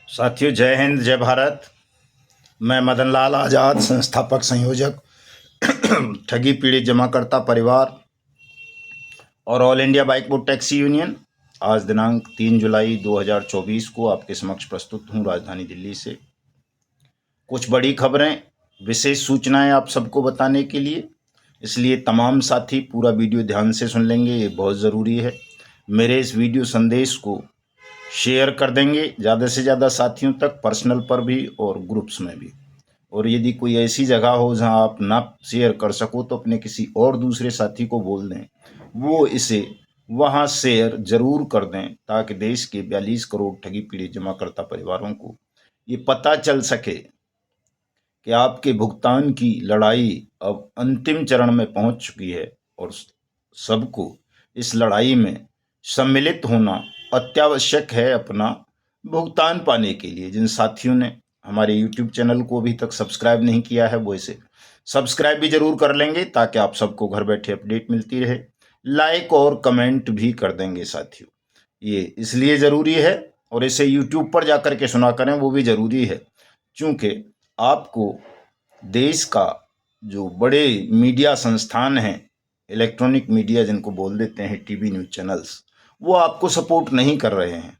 साथियों, जय हिंद, जय भारत। मैं मदन लाल आज़ाद, संस्थापक संयोजक ठगी पीड़ित जमाकर्ता परिवार और all India bike board taxi union आज दिनांक 3 जुलाई 2024 को आपके समक्ष प्रस्तुत हूँ राजधानी दिल्ली से। कुछ बड़ी खबरें, विशेष सूचनाएं आप सबको बताने के लिए, इसलिए तमाम साथी पूरा वीडियो ध्यान से सुन लेंगे, ये बहुत ज़रूरी है। मेरे इस वीडियो संदेश को शेयर कर देंगे ज़्यादा से ज़्यादा साथियों तक, पर्सनल पर भी और ग्रुप्स में भी। और यदि कोई ऐसी जगह हो जहां आप ना शेयर कर सको तो अपने किसी और दूसरे साथी को बोल दें, वो इसे वहां शेयर जरूर कर दें, ताकि देश के 42 करोड़ ठगी पीड़ित जमाकर्ता परिवारों को ये पता चल सके कि आपके भुगतान की लड़ाई अब अंतिम चरण में पहुंच चुकी है और सबको इस लड़ाई में सम्मिलित होना अत्यावश्यक है अपना भुगतान पाने के लिए। जिन साथियों ने हमारे YouTube चैनल को अभी तक सब्सक्राइब नहीं किया है, वो इसे सब्सक्राइब भी जरूर कर लेंगे, ताकि आप सबको घर बैठे अपडेट मिलती रहे। लाइक और कमेंट भी कर देंगे साथियों, ये इसलिए ज़रूरी है। और इसे YouTube पर जाकर के सुना करें, वो भी ज़रूरी है, क्योंकि आपको देश का जो बड़े मीडिया संस्थान हैं, इलेक्ट्रॉनिक मीडिया जिनको बोल देते हैं, टीवी न्यूज़ चैनल्स, वो आपको सपोर्ट नहीं कर रहे हैं।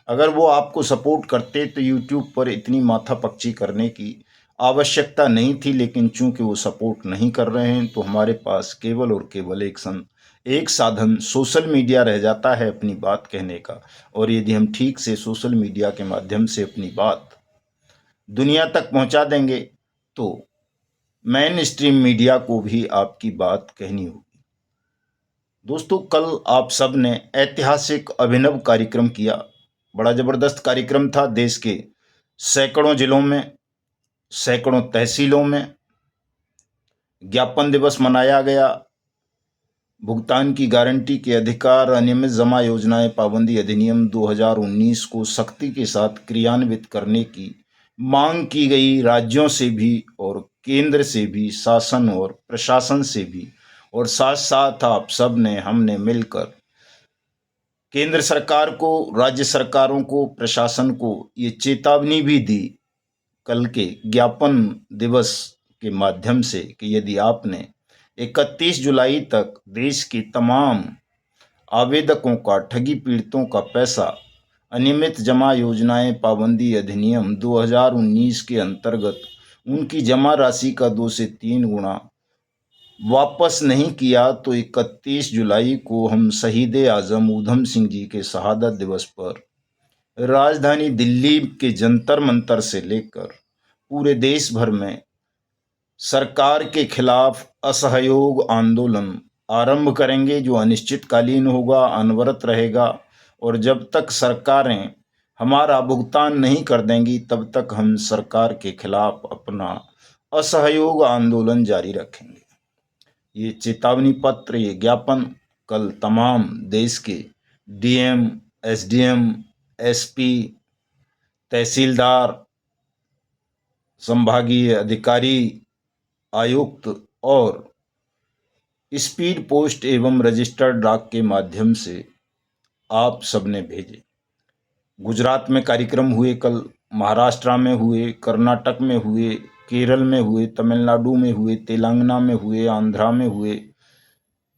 अगर वो आपको सपोर्ट करते तो यूट्यूब पर इतनी माथापच्ची करने की आवश्यकता नहीं थी, लेकिन चूंकि वो सपोर्ट नहीं कर रहे हैं तो हमारे पास केवल और केवल एक साधन सोशल मीडिया रह जाता है अपनी बात कहने का। और यदि हम ठीक से सोशल मीडिया के माध्यम से अपनी बात दुनिया तक पहुंचा देंगे तो मेन स्ट्रीम मीडिया को भी आपकी बात कहनी होगी। दोस्तों, कल आप सब ने ऐतिहासिक अभिनव कार्यक्रम किया। बड़ा जबरदस्त कार्यक्रम था। देश के सैकड़ों जिलों में, सैकड़ों तहसीलों में ज्ञापन दिवस मनाया गया। भुगतान की गारंटी के अधिकार अनियमित जमा योजनाएं पाबंदी अधिनियम 2019 को सख्ती के साथ क्रियान्वित करने की मांग की गई, राज्यों से भी और केंद्र से भी, शासन और प्रशासन से भी। और साथ साथ आप सब ने, हमने मिलकर केंद्र सरकार को, राज्य सरकारों को, प्रशासन को ये चेतावनी भी दी कल के ज्ञापन दिवस के माध्यम से कि यदि आपने 31 जुलाई तक देश के तमाम आवेदकों का, ठगी पीड़ितों का पैसा अनियमित जमा योजनाएं पाबंदी अधिनियम 2019 के अंतर्गत उनकी जमा राशि का 2 से 3 गुना वापस नहीं किया, तो 31 जुलाई को हम शहीद आजम ऊधम सिंह जी के शहादत दिवस पर राजधानी दिल्ली के जंतर मंतर से लेकर पूरे देश भर में सरकार के खिलाफ असहयोग आंदोलन आरंभ करेंगे, जो अनिश्चितकालीन होगा, अनवरत रहेगा। और जब तक सरकारें हमारा भुगतान नहीं कर देंगी, तब तक हम सरकार के खिलाफ अपना असहयोग आंदोलन जारी रखेंगे। ये चेतावनी पत्र, ये ज्ञापन कल तमाम देश के डीएम, एसडीएम, एसपी, तहसीलदार, संभागीय अधिकारी, आयुक्त और स्पीड पोस्ट एवं रजिस्टर्ड डाक के माध्यम से आप सबने भेजे। गुजरात में कार्यक्रम हुए कल, महाराष्ट्र में हुए, कर्नाटक में हुए, केरल में हुए, तमिलनाडु में हुए, तेलंगाना में हुए, आंध्रा में हुए,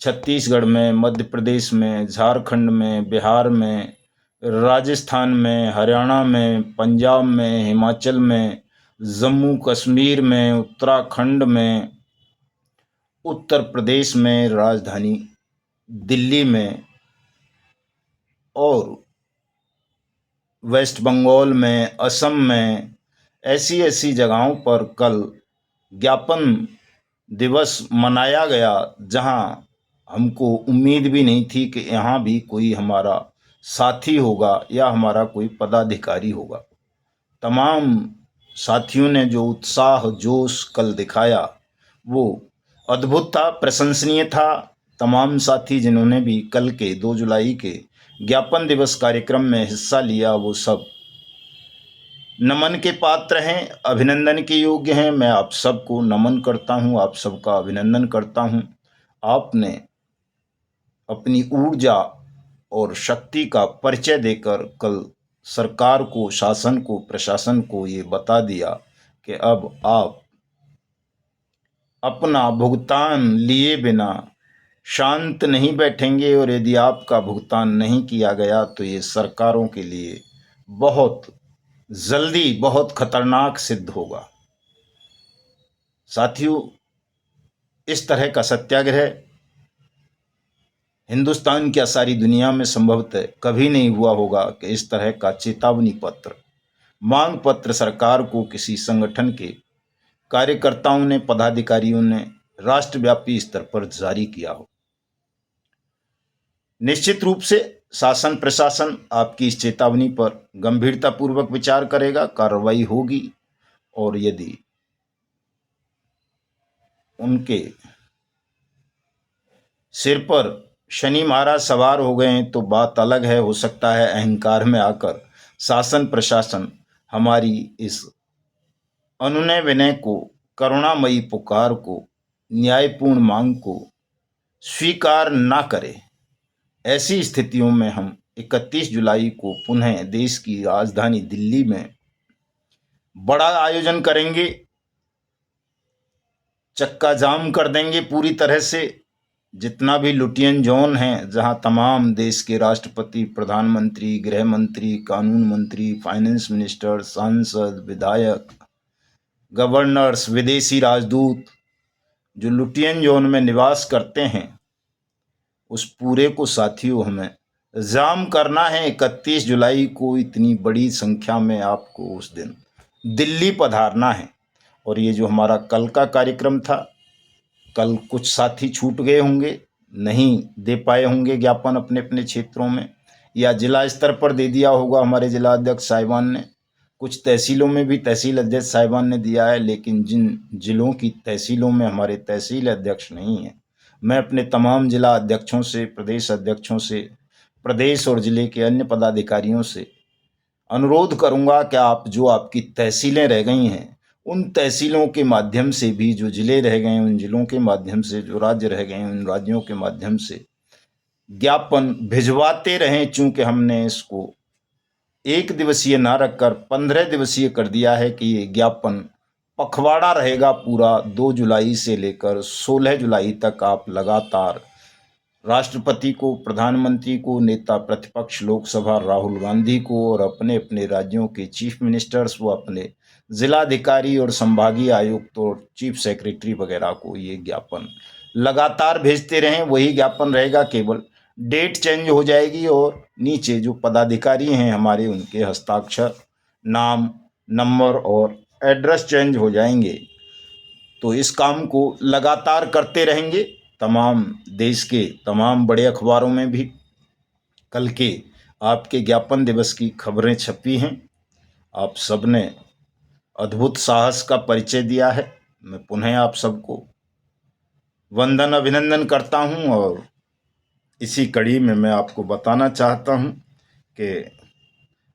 छत्तीसगढ़ में, मध्य प्रदेश में, झारखंड में, बिहार में, राजस्थान में, हरियाणा में, पंजाब में, हिमाचल में, जम्मू कश्मीर में, उत्तराखंड में, उत्तर प्रदेश में, राजधानी दिल्ली में और वेस्ट बंगाल में, असम में, ऐसी ऐसी जगहों पर कल ज्ञापन दिवस मनाया गया, जहां हमको उम्मीद भी नहीं थी कि यहाँ भी कोई हमारा साथी होगा या हमारा कोई पदाधिकारी होगा। तमाम साथियों ने जो उत्साह, जोश कल दिखाया, वो अद्भुत था, प्रशंसनीय था। तमाम साथी जिन्होंने भी कल के 2 जुलाई के ज्ञापन दिवस कार्यक्रम में हिस्सा लिया, वो सब नमन के पात्र हैं, अभिनंदन के योग्य हैं। मैं आप सबको नमन करता हूं, आप सबका अभिनंदन करता हूं। आपने अपनी ऊर्जा और शक्ति का परिचय देकर कल सरकार को, शासन को, प्रशासन को ये बता दिया कि अब आप अपना भुगतान लिए बिना शांत नहीं बैठेंगे, और यदि आपका भुगतान नहीं किया गया तो ये सरकारों के लिए बहुत जल्दी बहुत खतरनाक सिद्ध होगा। साथियों, इस तरह का सत्याग्रह हिंदुस्तान क्या सारी दुनिया में संभवतः कभी नहीं हुआ होगा कि इस तरह का चेतावनी पत्र, मांग पत्र सरकार को किसी संगठन के कार्यकर्ताओं ने, पदाधिकारियों ने राष्ट्रव्यापी स्तर पर जारी किया हो। निश्चित रूप से शासन प्रशासन आपकी इस चेतावनी पर गंभीरतापूर्वक विचार करेगा, कार्रवाई होगी, और यदि उनके सिर पर शनि महाराज सवार हो गए हैं तो बात अलग है। हो सकता है अहंकार में आकर शासन प्रशासन हमारी इस अनुनय विनय को, करुणामयी पुकार को, न्यायपूर्ण मांग को स्वीकार ना करे। ऐसी स्थितियों में हम 31 जुलाई को पुनः देश की राजधानी दिल्ली में बड़ा आयोजन करेंगे, चक्का जाम कर देंगे पूरी तरह से। जितना भी लुटियन जोन हैं, जहां तमाम देश के राष्ट्रपति, प्रधानमंत्री, गृह मंत्री, कानून मंत्री, फाइनेंस मिनिस्टर, सांसद, विधायक, गवर्नर्स, विदेशी राजदूत जो लुटियन जोन में निवास करते हैं, उस पूरे को साथियों हमें जाम करना है। 31 जुलाई को इतनी बड़ी संख्या में आपको उस दिन दिल्ली पधारना है। और ये जो हमारा कल का कार्यक्रम था, कल कुछ साथी छूट गए होंगे, नहीं दे पाए होंगे ज्ञापन अपने अपने क्षेत्रों में, या जिला स्तर पर दे दिया होगा हमारे जिला अध्यक्ष साहिबान ने, कुछ तहसीलों में भी तहसील अध्यक्ष साहिबान ने दिया है। लेकिन जिन जिलों की तहसीलों में हमारे तहसील अध्यक्ष नहीं हैं, मैं अपने तमाम जिला अध्यक्षों से, प्रदेश अध्यक्षों से, प्रदेश और जिले के अन्य पदाधिकारियों से अनुरोध करूंगा कि आप जो आपकी तहसीलें रह गई हैं, उन तहसीलों के माध्यम से भी, जो जिले रह गए हैं उन जिलों के माध्यम से, जो राज्य रह गए हैं उन राज्यों के माध्यम से ज्ञापन भिजवाते रहें। चूंकि हमने इसको 1 दिवसीय ना रखकर 15 दिवसीय कर दिया है कि ये ज्ञापन पखवाड़ा रहेगा पूरा। 2 जुलाई से लेकर 16 जुलाई तक आप लगातार राष्ट्रपति को, प्रधानमंत्री को, नेता प्रतिपक्ष लोकसभा राहुल गांधी को, और अपने अपने राज्यों के चीफ मिनिस्टर्स व अपने जिलाधिकारी और संभागीय आयुक्त और चीफ सेक्रेटरी वगैरह को ये ज्ञापन लगातार भेजते रहें। वही ज्ञापन रहेगा, केवल डेट चेंज हो जाएगी और नीचे जो पदाधिकारी हैं हमारे, उनके हस्ताक्षर, नाम, नंबर और एड्रेस चेंज हो जाएंगे। तो इस काम को लगातार करते रहेंगे। तमाम देश के तमाम बड़े अखबारों में भी कल के आपके ज्ञापन दिवस की खबरें छपी हैं। आप सबने अद्भुत साहस का परिचय दिया है। मैं पुनः आप सबको वंदन अभिनंदन करता हूं, और इसी कड़ी में मैं आपको बताना चाहता हूं कि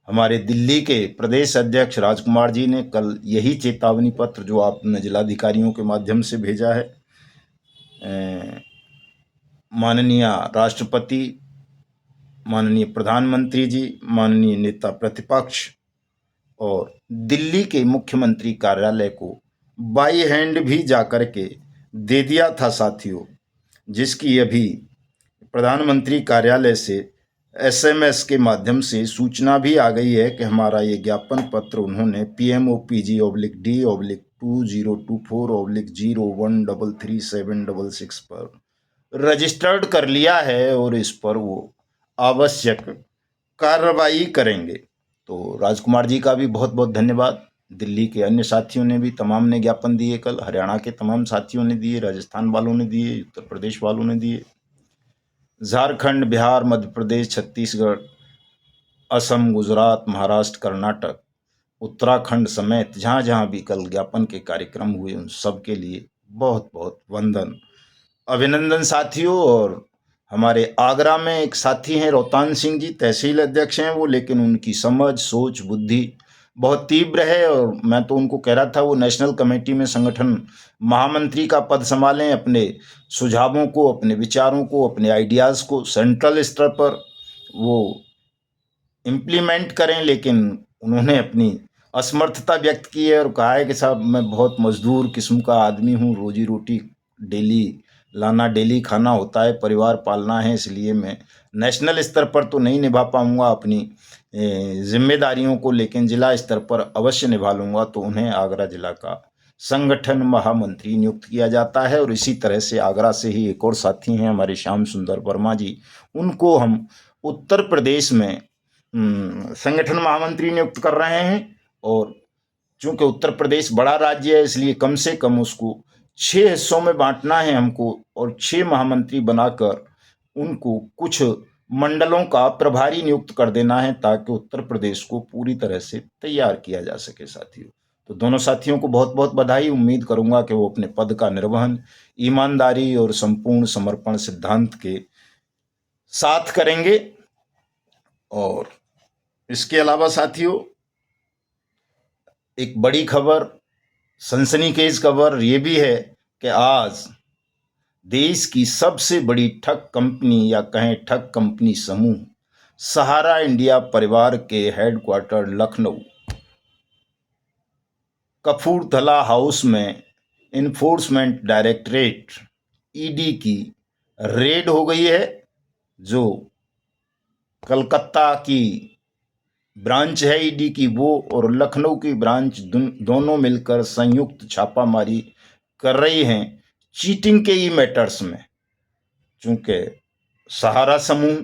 हमारे दिल्ली के प्रदेश अध्यक्ष राजकुमार जी ने कल यही चेतावनी पत्र जो आपने जिलाधिकारियों के माध्यम से भेजा है, माननीय राष्ट्रपति, माननीय प्रधानमंत्री जी, माननीय नेता प्रतिपक्ष और दिल्ली के मुख्यमंत्री कार्यालय को बाई हैंड भी जाकर के दे दिया था साथियों, जिसकी अभी प्रधानमंत्री कार्यालय से SMS के माध्यम से सूचना भी आ गई है कि हमारा ये ज्ञापन पत्र उन्होंने PMOPG/D/2024/01333766 पर रजिस्टर्ड कर लिया है, और इस पर वो आवश्यक कार्रवाई करेंगे। तो राजकुमार जी का भी बहुत बहुत धन्यवाद। दिल्ली के अन्य साथियों ने भी तमाम ने ज्ञापन दिए कल, हरियाणा के तमाम साथियों ने दिए, राजस्थान वालों ने दिए, उत्तर प्रदेश वालों ने दिए, झारखंड, बिहार, मध्य प्रदेश, छत्तीसगढ़, असम, गुजरात, महाराष्ट्र, कर्नाटक, उत्तराखंड समेत जहाँ जहाँ भी कल ज्ञापन के कार्यक्रम हुए, उन सब के लिए बहुत बहुत वंदन अभिनंदन साथियों। और हमारे आगरा में एक साथी हैं रोहतान सिंह जी, तहसील अध्यक्ष हैं वो, लेकिन उनकी समझ, सोच, बुद्धि बहुत तीव्र है, और मैं तो उनको कह रहा था वो नेशनल कमेटी में संगठन महामंत्री का पद संभालें। अपने सुझावों को, अपने विचारों को, अपने आइडियाज़ को सेंट्रल स्तर पर वो इम्प्लीमेंट करें, लेकिन उन्होंने अपनी असमर्थता व्यक्त की है और कहा है कि साहब मैं बहुत मजदूर किस्म का आदमी हूँ, रोजी रोटी डेली लाना, डेली खाना होता है, परिवार पालना है, इसलिए मैं नेशनल स्तर पर तो नहीं निभा पाऊंगा अपनी जिम्मेदारियों को, लेकिन जिला स्तर पर अवश्य निभा लूंगा। तो उन्हें आगरा जिला का संगठन महामंत्री नियुक्त किया जाता है। और इसी तरह से आगरा से ही एक और साथी हैं हमारे श्याम सुंदर वर्मा जी, उनको हम उत्तर प्रदेश में संगठन महामंत्री नियुक्त कर रहे हैं। और चूंकि उत्तर प्रदेश बड़ा राज्य है, इसलिए कम से कम उसको 6 हिस्सों में बांटना है हमको, और 6 महामंत्री बनाकर उनको कुछ मंडलों का प्रभारी नियुक्त कर देना है, ताकि उत्तर प्रदेश को पूरी तरह से तैयार किया जा सके साथियों। तो दोनों साथियों को बहुत बहुत बधाई। उम्मीद करूंगा कि वो अपने पद का निर्वहन ईमानदारी और संपूर्ण समर्पण सिद्धांत के साथ करेंगे। और इसके अलावा साथियों, एक बड़ी खबर, सनसनीखेज खबर ये भी है कि आज देश की सबसे बड़ी ठग कंपनी या कहें ठग कंपनी समूह सहारा इंडिया परिवार के हेडक्वार्टर लखनऊ कपूरथला हाउस में इन्फोर्समेंट डायरेक्टरेट ईडी की रेड हो गई है। जो कलकत्ता की ब्रांच है ईडी की वो और लखनऊ की ब्रांच दोनों मिलकर संयुक्त छापामारी कर रही हैं चीटिंग के ई मैटर्स में। चूंकि सहारा समूह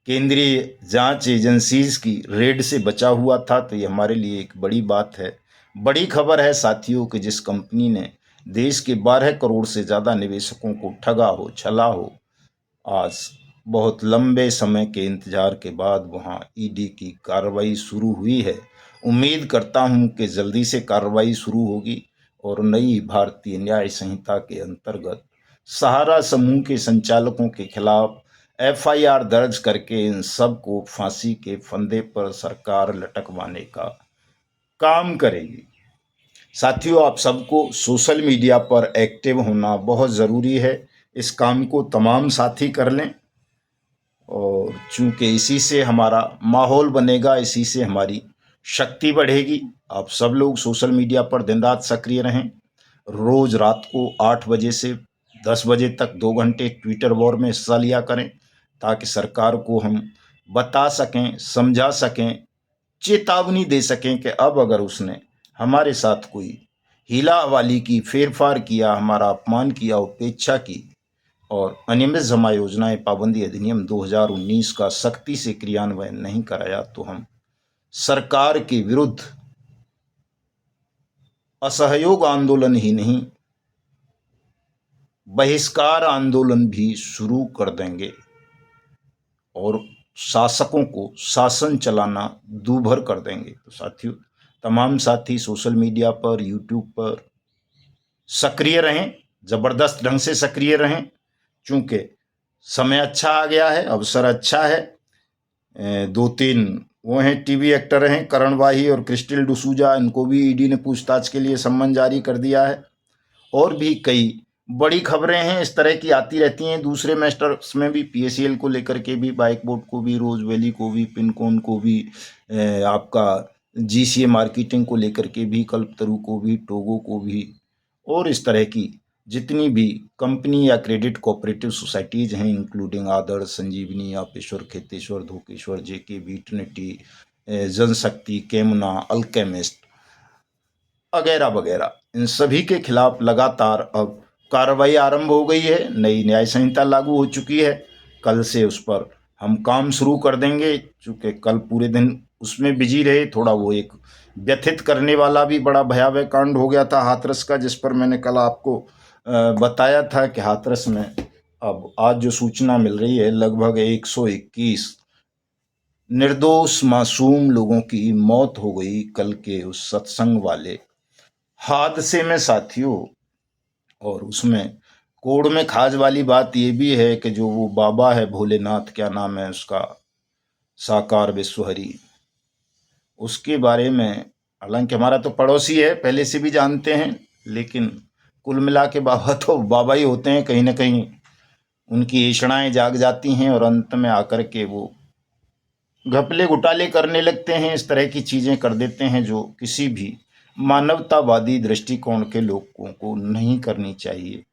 केंद्रीय जांच एजेंसीज की रेड से बचा हुआ था, तो ये हमारे लिए एक बड़ी बात है, बड़ी खबर है साथियों कि जिस कंपनी ने देश के 12 करोड़ से ज़्यादा निवेशकों को ठगा हो, छला हो, आज बहुत लंबे समय के इंतजार के बाद वहां ईडी की कार्रवाई शुरू हुई है। उम्मीद करता हूं कि जल्दी से कार्रवाई शुरू होगी और नई भारतीय न्याय संहिता के अंतर्गत सहारा समूह के संचालकों के खिलाफ एफआईआर दर्ज करके इन सब को फांसी के फंदे पर सरकार लटकवाने का काम करेगी। साथियों, आप सबको सोशल मीडिया पर एक्टिव होना बहुत ज़रूरी है। इस काम को तमाम साथी कर लें, और चूंकि इसी से हमारा माहौल बनेगा, इसी से हमारी शक्ति बढ़ेगी। आप सब लोग सोशल मीडिया पर दिन रात सक्रिय रहें। रोज़ रात को 8 बजे से 10 बजे तक 2 घंटे ट्विटर वॉर में हिस्सा लिया करें, ताकि सरकार को हम बता सकें, समझा सकें, चेतावनी दे सकें कि अब अगर उसने हमारे साथ कोई हीला हवाली की, फेरफार किया, हमारा अपमान किया, उपेक्षा की और अनियमित जमा योजनाएं पाबंदी अधिनियम 2019 का सख्ती से क्रियान्वयन नहीं कराया, तो हम सरकार के विरुद्ध असहयोग आंदोलन ही नहीं, बहिष्कार आंदोलन भी शुरू कर देंगे और शासकों को शासन चलाना दूभर कर देंगे। तो साथियों, तमाम साथी सोशल मीडिया पर, यूट्यूब पर सक्रिय रहें, जबरदस्त ढंग से सक्रिय रहें, चूंकि समय अच्छा आ गया है, अवसर अच्छा है। 2-3 वो हैं टीवी एक्टर हैं, करण वाही और क्रिस्टिल डुसूजा, इनको भी ईडी ने पूछताछ के लिए सम्मन जारी कर दिया है। और भी कई बड़ी खबरें हैं इस तरह की आती रहती हैं दूसरे मैटर्स में भी, पीएसएल को लेकर के भी, बाइक बोर्ड को भी, रोज वैली को भी, पिनकोन को भी, आपका जीसीए मार्केटिंग को लेकर के भी, कल्पतरू को भी, टोगो को भी, और इस तरह की जितनी भी कंपनी या क्रेडिट कोऑपरेटिव सोसाइटीज हैं, इंक्लूडिंग आदर्श, संजीवनी, आपेश्वर, खेतेश्वर, धोकेश्वर, जेके, वीटर्निटी, जनशक्ति, केमना, अल्केमिस्ट वगैरह वगैरह, इन सभी के खिलाफ लगातार अब कार्रवाई आरंभ हो गई है। नई न्याय संहिता लागू हो चुकी है। कल से उस पर हम काम शुरू कर देंगे। चूँकि कल पूरे दिन उसमें बिजी रहे, थोड़ा वो एक व्यथित करने वाला भी बड़ा भयावह कांड हो गया था हाथरस का, जिस पर मैंने कल आपको बताया था कि हाथरस में अब आज जो सूचना मिल रही है, लगभग 121 निर्दोष मासूम लोगों की मौत हो गई कल के उस सत्संग वाले हादसे में साथियों। और उसमें कोड़ में खाज वाली बात ये भी है कि जो वो बाबा है भोलेनाथ, क्या नाम है उसका, साकार विश्वहरी, उसके बारे में, हालांकि हमारा तो पड़ोसी है, पहले से भी जानते हैं, लेकिन कुल मिला के बाबा तो बाबा ही होते हैं। कहीं ना कहीं उनकी ऐषणाएं जाग जाती हैं और अंत में आकर के वो घपले घोटाले करने लगते हैं, इस तरह की चीज़ें कर देते हैं जो किसी भी मानवतावादी दृष्टिकोण के लोगों को नहीं करनी चाहिए।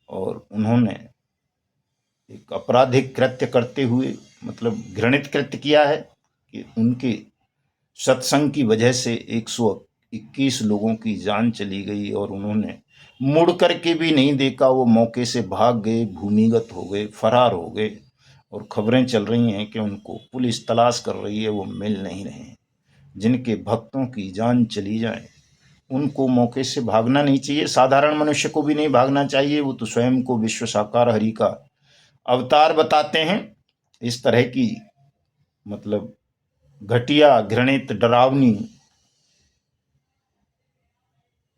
और उन्होंने एक आपराधिक कृत्य करते हुए मतलब घृणित कृत्य किया है कि उनके सत्संग की वजह से 121 लोगों की जान चली गई और उन्होंने मुड़ कर के भी नहीं देखा, वो मौके से भाग गए, भूमिगत हो गए, फरार हो गए। और खबरें चल रही हैं कि उनको पुलिस तलाश कर रही है, वो मिल नहीं रहे हैं। जिनके भक्तों की जान चली जाए उनको मौके से भागना नहीं चाहिए, साधारण मनुष्य को भी नहीं भागना चाहिए। वो तो स्वयं को विश्व साकार हरि का अवतार बताते हैं। इस तरह की मतलब घटिया, घृणित, डरावनी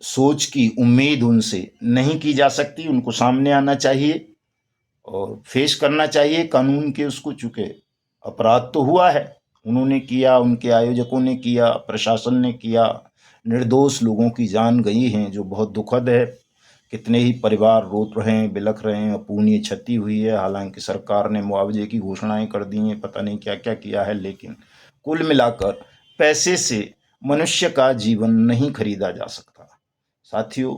सोच की उम्मीद उनसे नहीं की जा सकती। उनको सामने आना चाहिए और फेस करना चाहिए कानून के उसको, चूंकि अपराध तो हुआ है, उन्होंने किया, उनके आयोजकों ने किया, प्रशासन ने किया, निर्दोष लोगों की जान गई हैं, जो बहुत दुखद है। कितने ही परिवार रो रहे हैं, बिलख रहे हैं, अपूर्णीय क्षति हुई है। हालांकि सरकार ने मुआवजे की घोषणाएं कर दी हैं, पता नहीं क्या क्या किया है, लेकिन कुल मिलाकर पैसे से मनुष्य का जीवन नहीं खरीदा जा सकता। साथियों,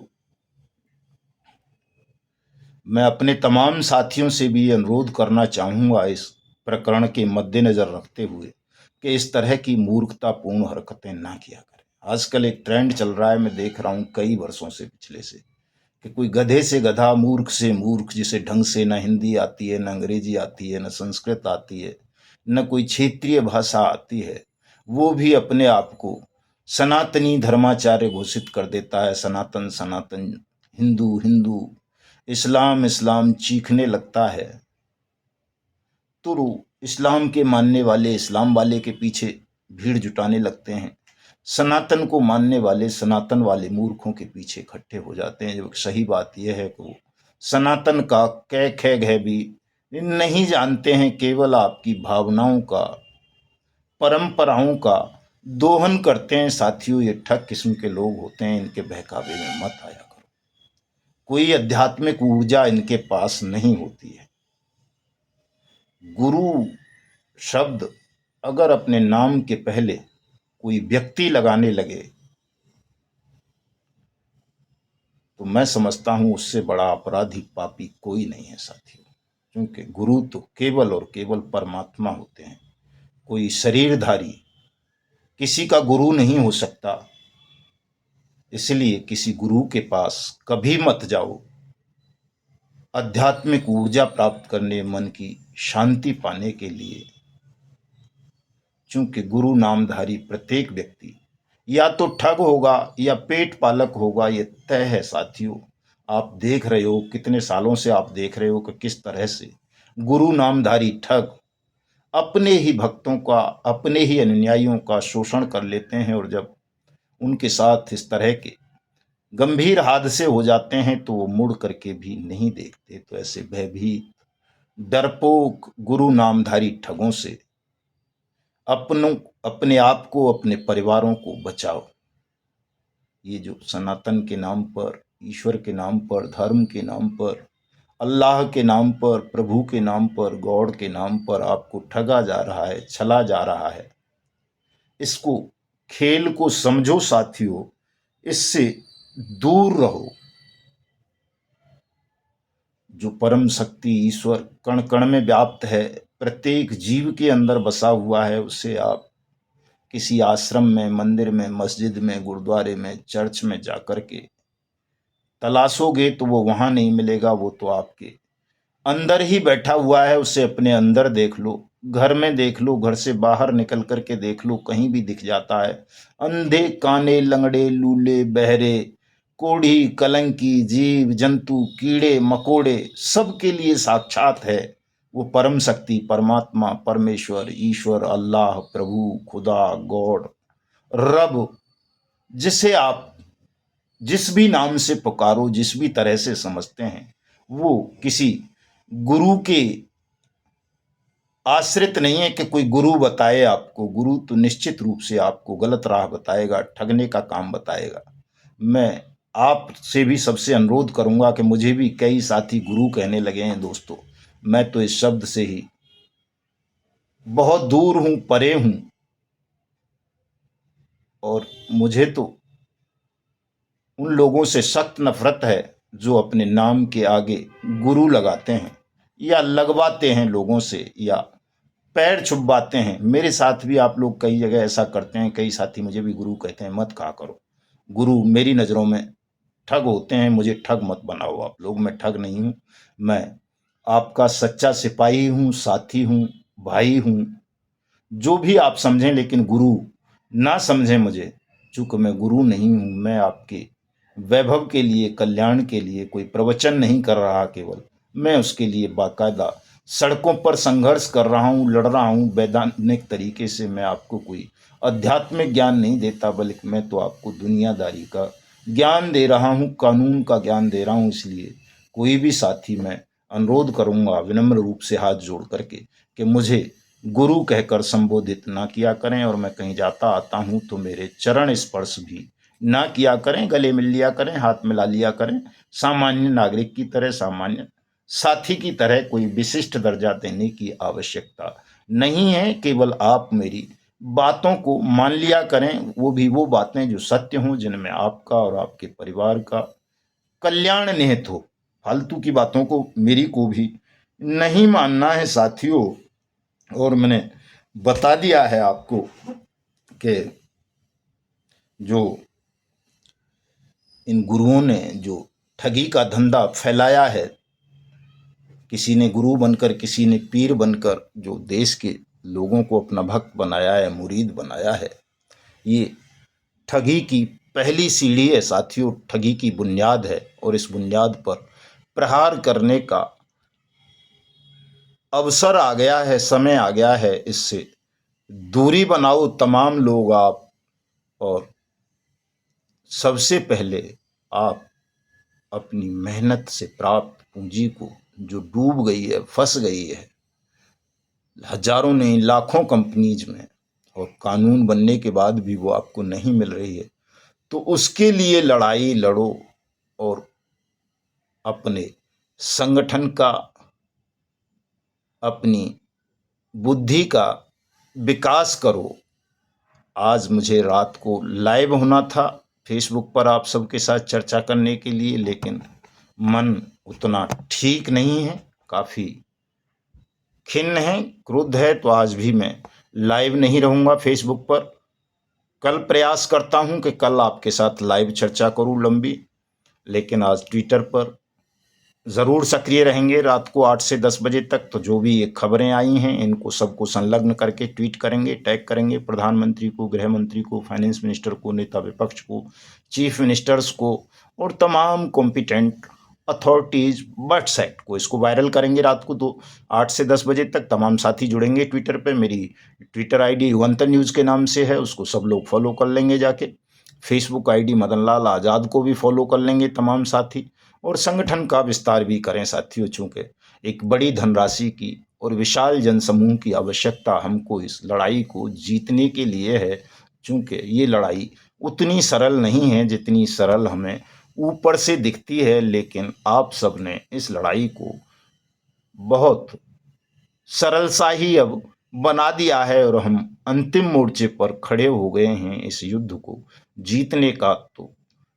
मैं अपने तमाम साथियों से भी अनुरोध करना चाहूँगा इस प्रकरण के मद्देनज़र रखते हुए कि इस तरह की मूर्खतापूर्ण हरकतें ना किया करें। आजकल एक ट्रेंड चल रहा है, मैं देख रहा हूँ कई वर्षों से, पिछले से, कि कोई गधे से गधा, मूर्ख से मूर्ख, जिसे ढंग से न हिंदी आती है, न अंग्रेजी आती है, न संस्कृत आती है, न कोई क्षेत्रीय भाषा आती है, वो भी अपने आप को सनातनी धर्माचार्य घोषित कर देता है। सनातन सनातन, हिंदू हिंदू, इस्लाम इस्लाम चीखने लगता है। तो इस्लाम के मानने वाले इस्लाम वाले के पीछे भीड़ जुटाने लगते हैं, सनातन को मानने वाले सनातन वाले मूर्खों के पीछे इकट्ठे हो जाते हैं। जो सही बात यह है कि वो सनातन का कै खे घे भी नहीं जानते हैं, केवल आपकी भावनाओं का, परंपराओं का दोहन करते हैं। साथियों, ये ठग किस्म के लोग होते हैं, इनके बहकावे में मत आया करो। कोई आध्यात्मिक ऊर्जा इनके पास नहीं होती है। गुरु शब्द अगर अपने नाम के पहले कोई व्यक्ति लगाने लगे तो मैं समझता हूं उससे बड़ा आपराधिक पापी कोई नहीं है साथियों। क्योंकि गुरु तो केवल और केवल परमात्मा होते हैं। कोई शरीरधारी किसी का गुरु नहीं हो सकता। इसलिए किसी गुरु के पास कभी मत जाओ। आध्यात्मिक ऊर्जा प्राप्त करने, मन की शांति पाने के लिए, चूंकि गुरु नामधारी प्रत्येक व्यक्ति या तो ठग होगा या पेट पालक होगा, ये तय है साथियों। आप देख रहे हो, कितने सालों से आप देख रहे हो कि किस तरह से गुरु नामधारी ठग अपने ही भक्तों का, अपने ही अनुयायियों का शोषण कर लेते हैं। और जब उनके साथ इस तरह के गंभीर हादसे हो जाते हैं तो वो मुड़ करके भी नहीं देखते। तो ऐसे भयभीत, डरपोक गुरु नामधारी ठगों से अपने आप को, अपने परिवारों को बचाओ। ये जो सनातन के नाम पर, ईश्वर के नाम पर, धर्म के नाम पर, अल्लाह के नाम पर, प्रभु के नाम पर, गॉड के नाम पर आपको ठगा जा रहा है, छला जा रहा है, इसको, खेल को समझो साथियों। इससे दूर रहो। जो परम शक्ति ईश्वर कण कण में व्याप्त है, प्रत्येक जीव के अंदर बसा हुआ है, उसे आप किसी आश्रम में, मंदिर में, मस्जिद में, गुरुद्वारे में, चर्च में जाकर के तलाशोगे तो वो वहां नहीं मिलेगा। वो तो आपके अंदर ही बैठा हुआ है। उसे अपने अंदर देख लो, घर में देख लो, घर से बाहर निकल करके देख लो, कहीं भी दिख जाता है। अंधे, काने, लंगड़े, लूले, बहरे, कोढ़ी, कलंकी, जीव जंतु, कीड़े मकोड़े, सबके लिए साक्षात है वो परम शक्ति, परमात्मा, परमेश्वर, ईश्वर, अल्लाह, प्रभु, खुदा, गॉड, रब, जिसे आप जिस भी नाम से पुकारो, जिस भी तरह से समझते हैं, वो किसी गुरु के आश्रित नहीं है कि कोई गुरु बताए आपको। गुरु तो निश्चित रूप से आपको गलत राह बताएगा, ठगने का काम बताएगा। मैं आपसे भी सबसे अनुरोध करूंगा कि मुझे भी कई साथी गुरु कहने लगे हैं दोस्तों। मैं तो इस शब्द से ही बहुत दूर हूँ, परे हूँ, और मुझे तो उन लोगों से सख्त नफरत है जो अपने नाम के आगे गुरु लगाते हैं या लगवाते हैं लोगों से, या पैर छुपवाते हैं। मेरे साथ भी आप लोग कई जगह ऐसा करते हैं, कई साथी मुझे भी गुरु कहते हैं। मत कहा करो गुरु, मेरी नज़रों में ठग होते हैं, मुझे ठग मत बनाओ आप लोग। मैं ठग नहीं हूँ, मैं आपका सच्चा सिपाही हूँ, साथी हूँ, भाई हूँ, जो भी आप समझें, लेकिन गुरु ना समझें मुझे, चूंकि मैं गुरु नहीं हूँ। मैं आपके वैभव के लिए, कल्याण के लिए कोई प्रवचन नहीं कर रहा केवल, मैं उसके लिए बाकायदा सड़कों पर संघर्ष कर रहा हूँ, लड़ रहा हूँ वैधानिक तरीके से। मैं आपको कोई आध्यात्मिक ज्ञान नहीं देता, बल्कि मैं तो आपको दुनियादारी का ज्ञान दे रहा हूँ, कानून का ज्ञान दे रहा हूँ। इसलिए कोई भी साथी, मैं अनुरोध करूंगा विनम्र रूप से हाथ जोड़ करके कि मुझे गुरु कहकर संबोधित ना किया करें, और मैं कहीं जाता आता हूं तो मेरे चरण स्पर्श भी ना किया करें, गले मिल लिया करें, हाथ मिला लिया करें। सामान्य नागरिक की तरह, सामान्य साथी की तरह कोई विशिष्ट दर्जा देने की आवश्यकता नहीं है। केवल आप मेरी बातों को मान लिया करें, वो भी वो बातें जो सत्य हों, जिनमें आपका और आपके परिवार का कल्याण निहित हो। फालतू की बातों को, मेरी को भी नहीं मानना है साथियों। और मैंने बता दिया है आपको कि जो इन गुरुओं ने जो ठगी का धंधा फैलाया है, किसी ने गुरु बनकर, किसी ने पीर बनकर जो देश के लोगों को अपना भक्त बनाया है, मुरीद बनाया है, ये ठगी की पहली सीढ़ी है साथियों, ठगी की बुनियाद है। और इस बुनियाद पर प्रहार करने का अवसर आ गया है, समय आ गया है। इससे दूरी बनाओ तमाम लोग आप, और सबसे पहले आप अपनी मेहनत से प्राप्त पूंजी को, जो डूब गई है, फंस गई है हजारों नहीं लाखों कंपनीज में, और कानून बनने के बाद भी वो आपको नहीं मिल रही है, तो उसके लिए लड़ाई लड़ो और अपने संगठन का, अपनी बुद्धि का विकास करो। आज मुझे रात को लाइव होना था फेसबुक पर आप सबके साथ चर्चा करने के लिए, लेकिन मन उतना ठीक नहीं है, काफ़ी खिन्न है, क्रुद्ध है, तो आज भी मैं लाइव नहीं रहूँगा फेसबुक पर। कल प्रयास करता हूँ कि कल आपके साथ लाइव चर्चा करूँ लंबी, लेकिन आज ट्विटर पर ज़रूर सक्रिय रहेंगे रात को 8 से 10 बजे तक। तो जो भी ये खबरें आई हैं, इनको सबको संलग्न करके ट्वीट करेंगे, टैग करेंगे प्रधानमंत्री को, गृह मंत्री को, फाइनेंस मिनिस्टर को, नेता विपक्ष को, चीफ मिनिस्टर्स को, और तमाम कॉम्पिटेंट अथॉरिटीज़, बर्ड्स एक्ट को। इसको वायरल करेंगे रात को। तो 8 से 10 बजे तक तमाम साथी जुड़ेंगे ट्विटर पे। मेरी ट्विटर आईडी युगंतर न्यूज़ के नाम से है, उसको सब लोग फॉलो कर लेंगे जाके। फेसबुक आईडी मदन लाल आज़ाद को भी फॉलो कर लेंगे तमाम साथी। और संगठन का विस्तार भी करें साथियों, चूंकि एक बड़ी धनराशि की और विशाल जनसमूह की आवश्यकता हमको इस लड़ाई को जीतने के लिए है। चूंकि ये लड़ाई उतनी सरल नहीं है जितनी सरल हमें ऊपर से दिखती है, लेकिन आप सब ने इस लड़ाई को बहुत सरल सा ही अब बना दिया है, और हम अंतिम मोर्चे पर खड़े हो गए हैं इस युद्ध को जीतने का, तो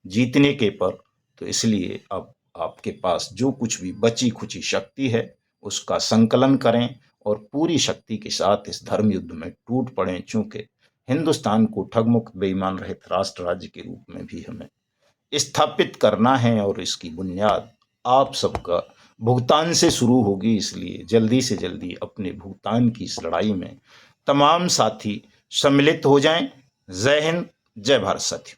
जीतने के पर। तो इसलिए अब आपके पास जो कुछ भी बची खुची शक्ति है, उसका संकलन करें और पूरी शक्ति के साथ इस धर्म युद्ध में टूट पड़ें। चूंकि हिंदुस्तान को ठगमुक्त, बेईमान रहित राष्ट्र राज्य के रूप में भी हमें स्थापित करना है, और इसकी बुनियाद आप सबका भुगतान से शुरू होगी। इसलिए जल्दी से जल्दी अपने भुगतान की इस लड़ाई में तमाम साथी सम्मिलित हो जाएं। जय हिंद, जय भारत साथियों।